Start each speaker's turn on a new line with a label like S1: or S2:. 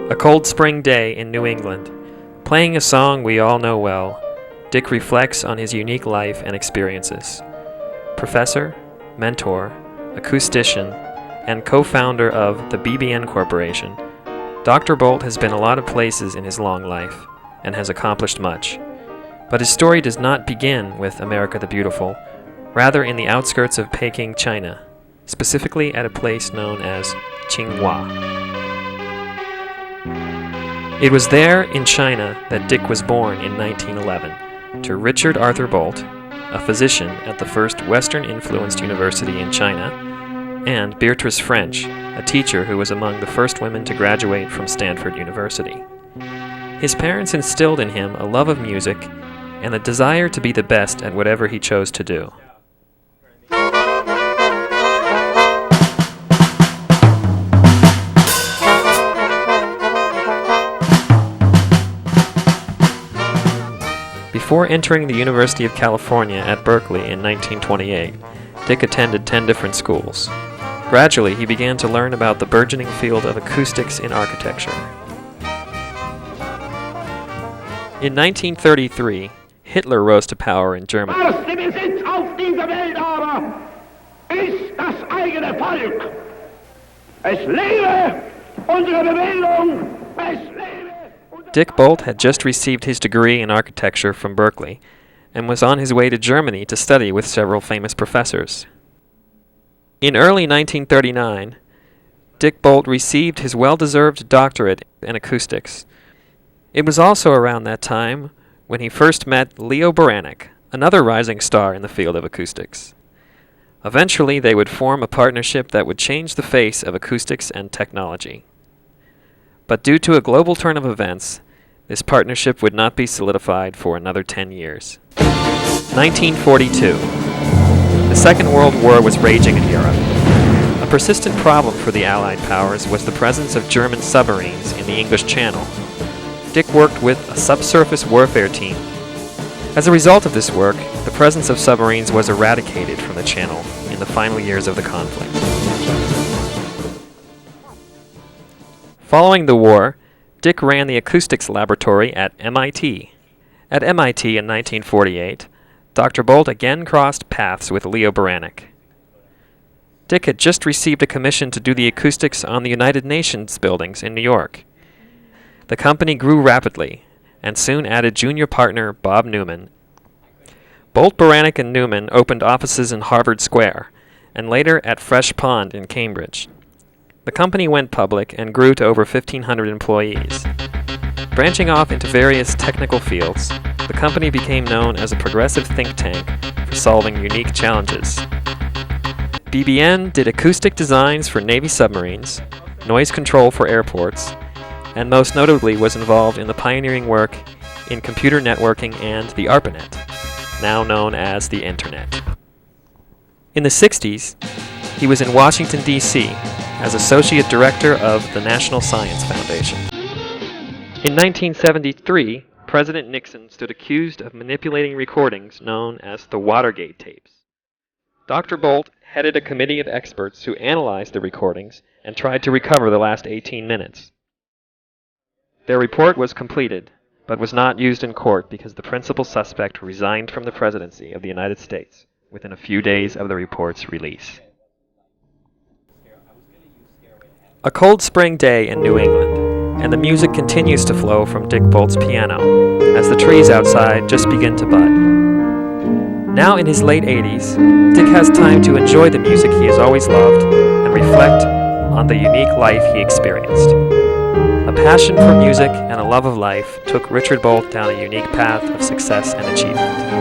S1: A cold spring day in New England. Playing a song we all know well, Dick reflects on his unique life and experiences. Professor, mentor, acoustician, and co-founder of the BBN Corporation, Dr. Bolt has been a lot of places in his long life and has accomplished much. But his story does not begin with America the Beautiful, rather in the outskirts of Peking, China, specifically at a place known as Tsinghua. It was there in China that Dick was born in 1911 to Richard Arthur Bolt, a physician at the first Western-influenced university in China, and Beatrice French, a teacher who was among the first women to graduate from Stanford University. His parents instilled in him a love of music and the desire to be the best at whatever he chose to do. Before entering the University of California at Berkeley in 1928, Dick attended 10 different schools. Gradually, he began to learn about the burgeoning field of acoustics in architecture. In 1933, Hitler rose to power in Germany.
S2: Erste Besitz auf dieser Welt aber ist das eigene Volk. Es lebe unsere Bewegung, es lebe...
S1: Dick Bolt had just received his degree in architecture from Berkeley and was on his way to Germany to study with several famous professors. In early 1939, Dick Bolt received his well-deserved doctorate in acoustics. It was also around that time when he first met Leo Beranek, another rising star in the field of acoustics. Eventually, they would form a partnership that would change the face of acoustics and technology. But due to a global turn of events, this partnership would not be solidified for another 10 years. 1942. The Second World War was raging in Europe. A persistent problem for the Allied powers was the presence of German submarines in the English Channel. Dick worked with a subsurface warfare team. As a result of this work, the presence of submarines was eradicated from the channel in the final years of the conflict. Following the war, Dick ran the acoustics laboratory at MIT. At MIT in 1948, Dr. Bolt again crossed paths with Leo Beranek. Dick had just received a commission to do the acoustics on the United Nations buildings in New York. The company grew rapidly, and soon added junior partner Bob Newman. Bolt, Beranek and Newman opened offices in Harvard Square, and later at Fresh Pond in Cambridge. The company went public and grew to over 1,500 employees. Branching off into various technical fields, the company became known as a progressive think tank for solving unique challenges. BBN did acoustic designs for Navy submarines, noise control for airports, and most notably was involved in the pioneering work in computer networking and the ARPANET, now known as the Internet. In the 60s, he was in Washington, D.C., as Associate Director of the National Science Foundation. In 1973, President Nixon stood accused of manipulating recordings known as the Watergate tapes. Dr. Bolt headed a committee of experts who analyzed the recordings and tried to recover the last 18 minutes. Their report was completed, but was not used in court because the principal suspect resigned from the presidency of the United States within a few days of the report's release. A cold spring day in New England, and the music continues to flow from Dick Bolt's piano as the trees outside just begin to bud. Now in his late 80s, Dick has time to enjoy the music he has always loved and reflect on the unique life he experienced. A passion for music and a love of life took Richard Bolt down a unique path of success and achievement.